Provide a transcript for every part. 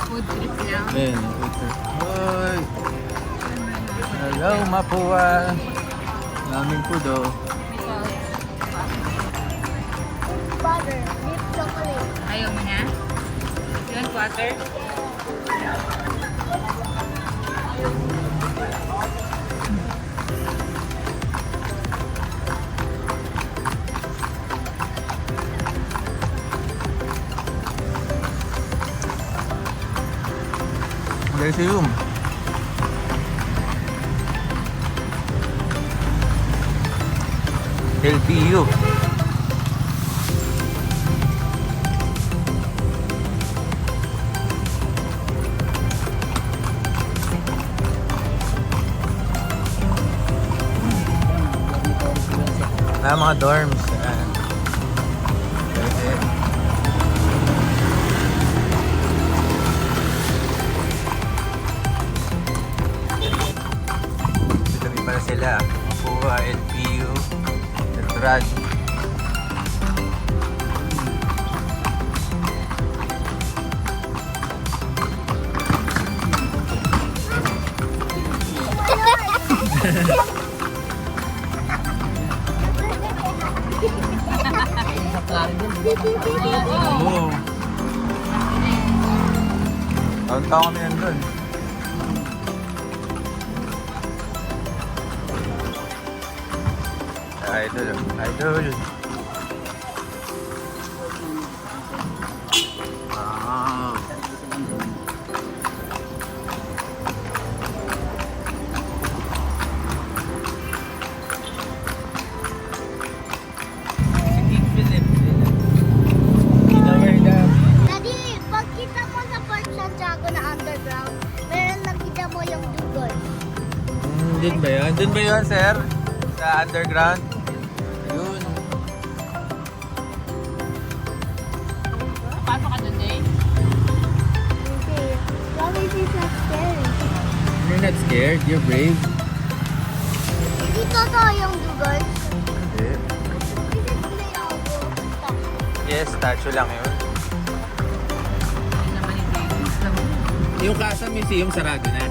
Food trip lang. Ayan, waiter. Hoy! Hello, Mapua! Daming food, oh. Butter, deep chocolate. Ayaw mo na? You want water? Lyceum. LPU. Mga dorms. Ayan. Pwede. Dito pala sila. Mapua, LPU, Belgrad. Oo. Taon-taon kami nandun. Idol. Idol. Wow. Daddy, pagkita mo sa Port Santiago na underground, meron nakita mo yung dugol. Din ba yun? Dun ba yun, sir? Sa underground? Yun. Pasok ka dun, Day? Hindi. Promise is not scary. You're not scared? You're brave? Hindi totoo yung dugol. Hindi. Kasi may ako. Yes, statue lang yun. Yun naman yung babies lang. Yung Casa Museum sarado na.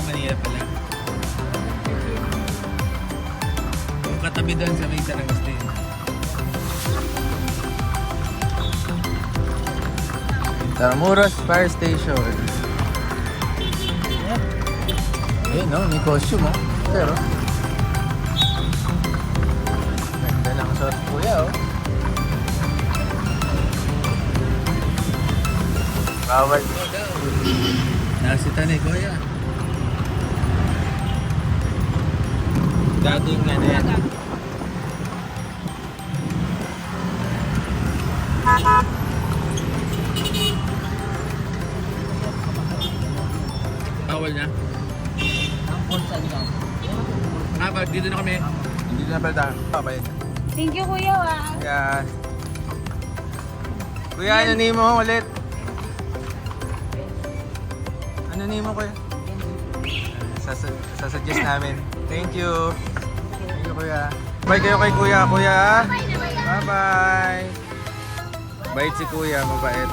Manila pala. Yung katabi doon sa may San Agustin. Intramuros Fire Station. Ayun, no? May costume, oh. Pero ganda ng suot kuya, oh. Bawal mo daw. Nasita ni kuya. Daging nga na yan. Bawal na. Kapag dito na kami. Dito na pala tayo. Papayin. Thank you, Kuya, ah. Yan. Kuya, ano name mo ulit? Ano name mo, kuya? Sasuggest namin. Thank you. Thank you, kuya. Bye kayo kay kuya. Kuya, bye-bye. Bait si kuya, mabait.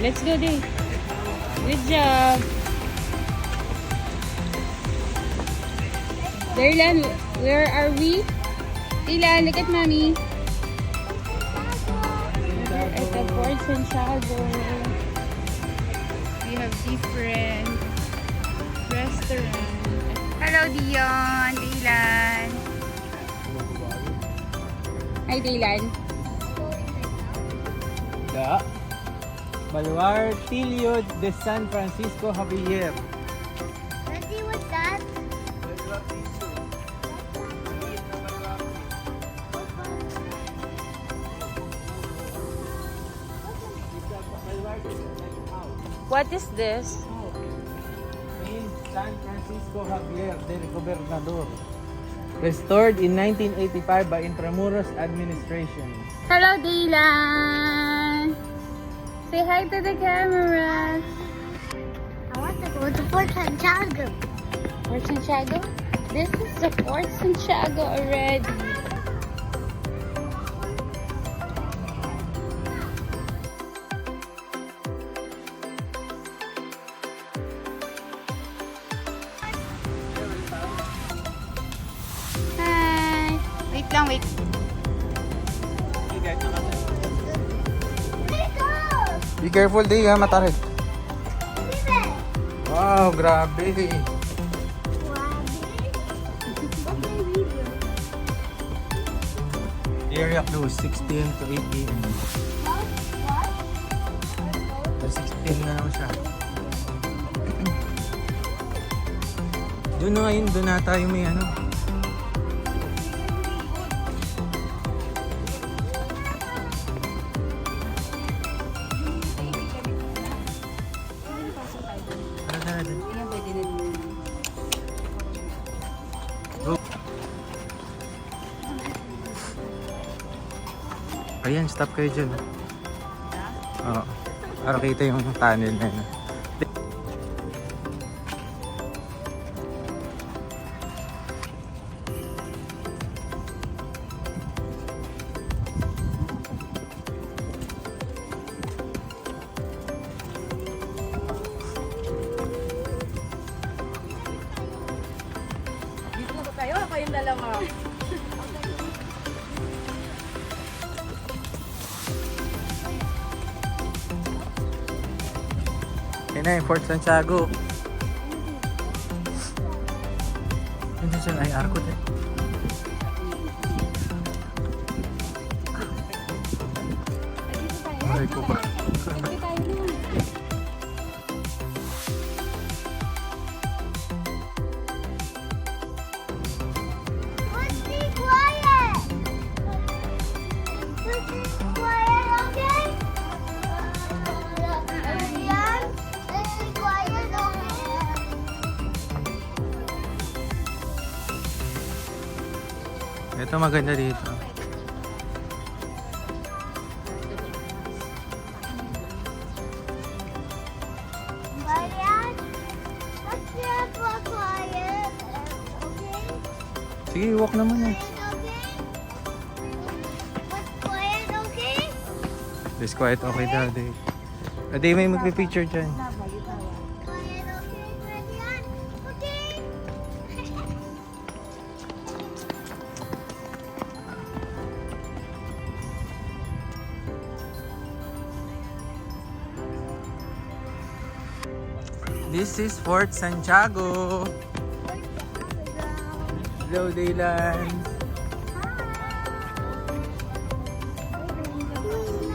Let's go, Day. Good job. Darlan, where are we? Dylan, look at mommy. We're at the Port Santiago. We have different restaurants. Hello, Dion. Dylan. Hi, Dylan. Da. Baluartillo de San Francisco Javier. Daddy, what's that? What is this? In San Francisco Javier del Gobernador. Restored in 1985 by Intramuros administration. Hello, Dylan. Say hi to the camera. I want to go to Fort Santiago. Fort Santiago? This is the Fort Santiago already. Hi! Wait lang, wait. Be careful, Day, ha? Matarik. Wow, grabe. Area close, 6 p.m. to 8 p.m. 6 p.m. na lang siya. Doon na ngayon, doon na tayo may ano. Ayan, stop kayo dyan. Oo. Para kita yung tunnel na yun. Dito ba kayo? Kayong dalawa. Yan na yung Fort Santiago. Yan siya ay arko din. Ay ko ba? Let's be quiet. Let's be quiet, okay? Yan. Let's be quiet, okay? Ito maganda dito. Quiet. Let's be quiet, okay? Sige, walk naman eh. Okay? Let's quiet, okay? This quiet, okay daddy. Daddy, may magpipicture dyan. Quiet, okay? Ready, yan? Okay? This is Fort Santiago. Hello, Daylan.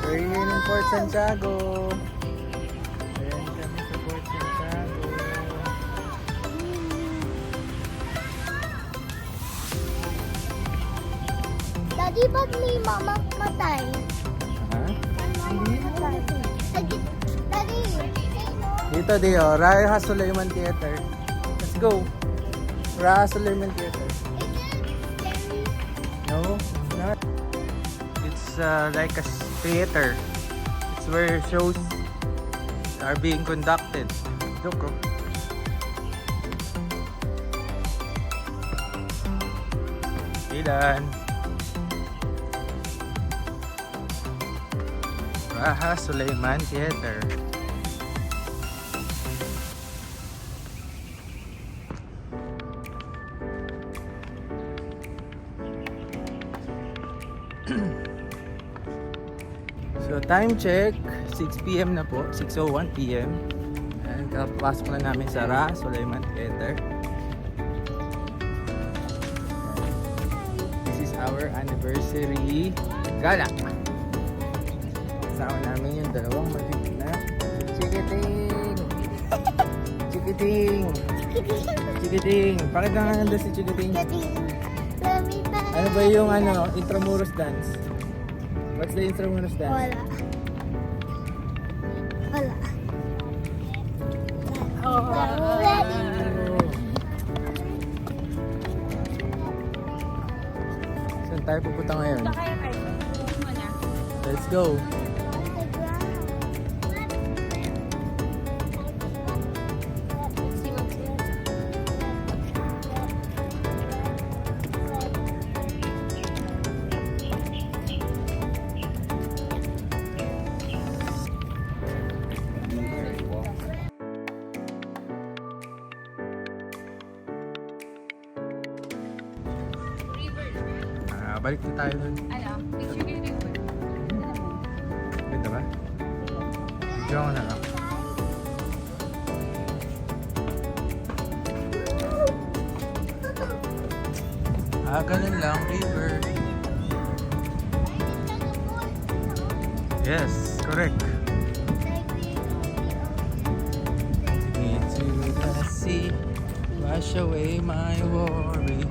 We're here in Fort Santiago. Ayan kami sa Fort Santiago. Daddy, ba't may mamamatay? Ha? Mamamatay. Daddy, Dito, Dio. Raha Suleiman Theater. Let's go. Raha Suleiman Theater. No, it's not. It's like a theater. It's where shows are being conducted. Look, oh. Ilan? Raha Suleiman Theater. So time check, 6 p.m. na po, 6:01 p.m. And kapasok na namin sa Raha Suleiman Theater. This is our anniversary gala. Kasama namin yung dalawang maliit na Chikiting! Chikiting! Chikiting! Pakita nga nandun si Chikiting. Ano ba yung Intramuros dance? What's the Intramuros dance? Wala. Wala. Ready? Saan tayo pupunta ngayon? Kaya kayo. Let's go! Balik na tayo dun. Ano? Picture kayo dito. Ganda ba? Video ko na lang. Ganun lang, river. Yes, correct. Into the sea, wash away my worry,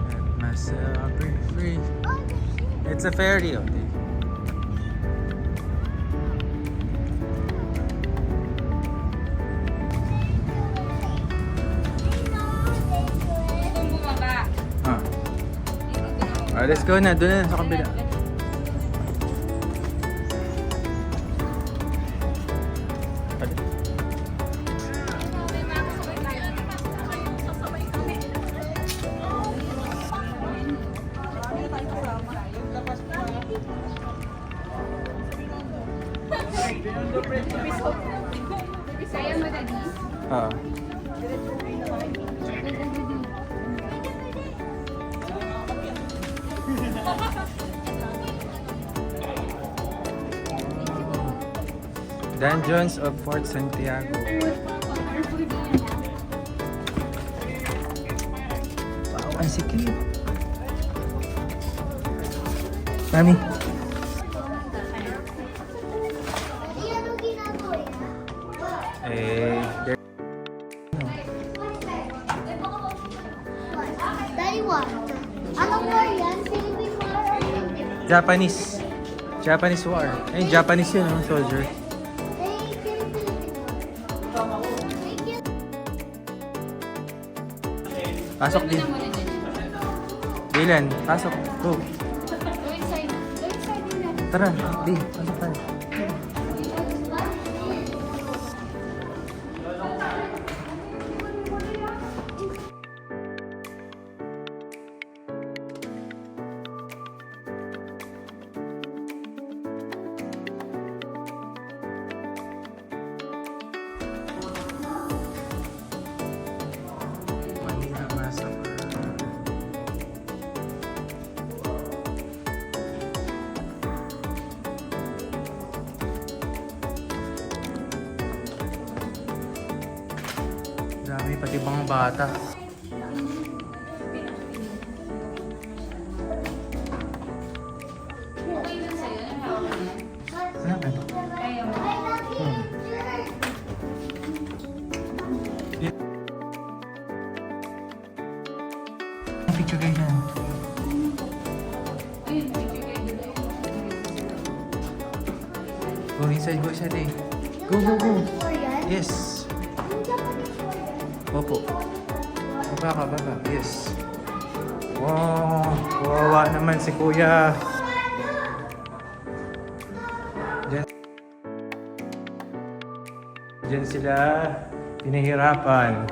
let myself be free. It's a ferry, okay? Itong bumaba. Ah. Let's go na, doon na sa kabila. Saya mo, Daddy? Ah. Dungeons of Fort Santiago. Wow, ang sikip. Mami. Iyan ang ginagawa There. Daddy, what? Anong war yan? Philippine war or Philippine? Japanese. Japanese war. Ayun, Japanese yun, no? Soldier. Pasok din. Dylan, pasok. Go. Go inside. Go inside din natin. Tara, di. Pasok tayo. Manila Massacre. Dami, pati mga bata. Okay lang sa'yo. Ano hawak mo yan? Saan? Kaya mo. Picture kayo dyan. Ayun, picture kayo dito. Go inside, eh. Go, go, go. War yan? Yes. Yung Japanese war yan? Opo. Baba ka, baba. Yes. Wow, kawawa naman si Kuya. Diyan. Diyan sila pinahirapan.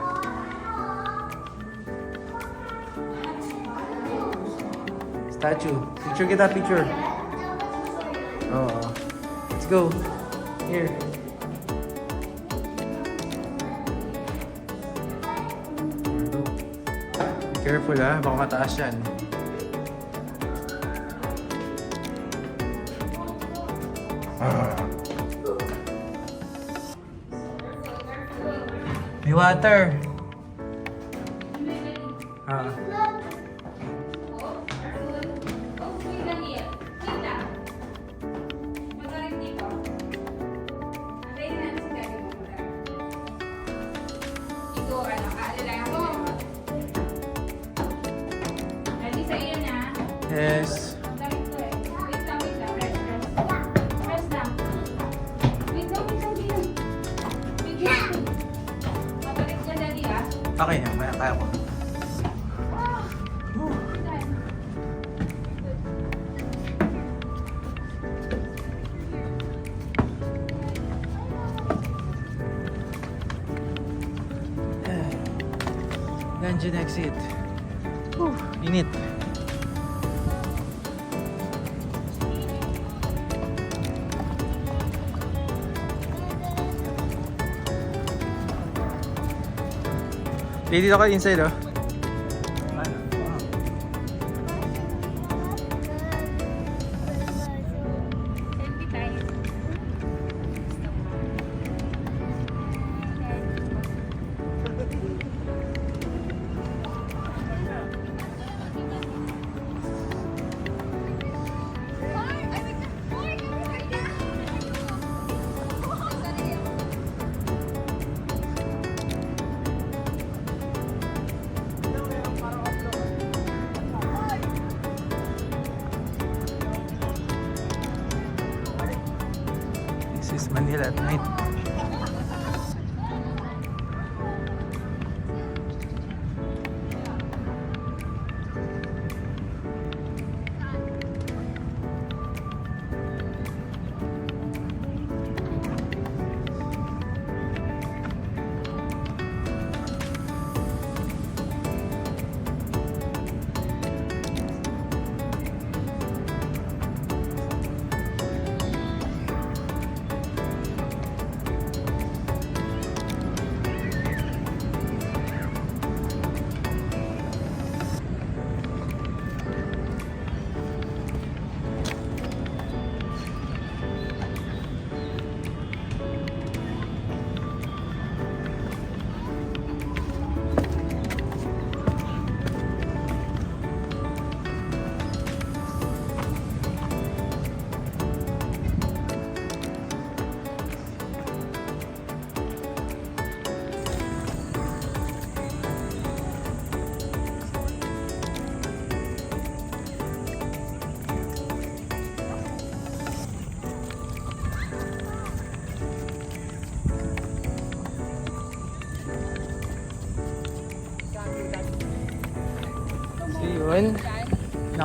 Statue. Picture kita, picture. Oo. Let's go. Here. Be careful baka mataas yan. May water. Ah. Okay lang yan. Kita. Magaling dito. Antayin natin si Daddy mo muna. Ito, kaalala ako. Daddy, sa iyo na. Yes. Ang dami ko eh. Wait lang, wait lang. Rest, rest. Rest lang. Wait lang, wait lang, wait lang. Wait lang. Mabalik ka, Daddy, ah. Okay na, kaya ko. Dungeon exit. Init. Dito ka inside, oh.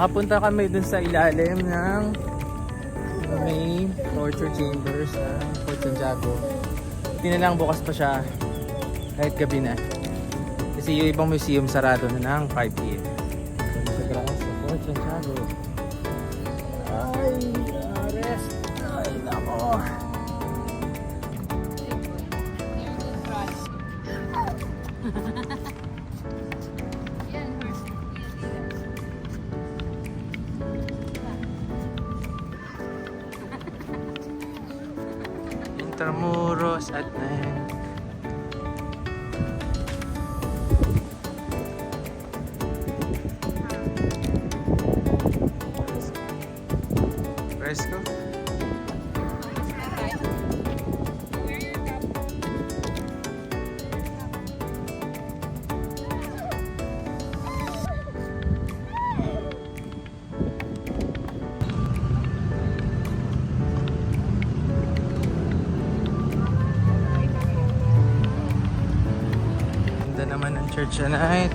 Nakapunta kami dun sa ilalim ng may torture chambers ng Fort Santiago. Hindi na lang, bukas pa siya kahit gabi na. Kasi yung ibang museum sarado na ng 5 p.m. Sa grass sa Fort Santiago. Ay, rest. Ay, nako. Yan, first. Intramuros at 9. Fresco? Ganda naman ang church at night.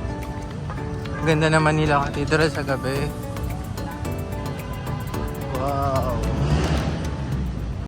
Ganda naman nila cathedral sa gabi. Wow!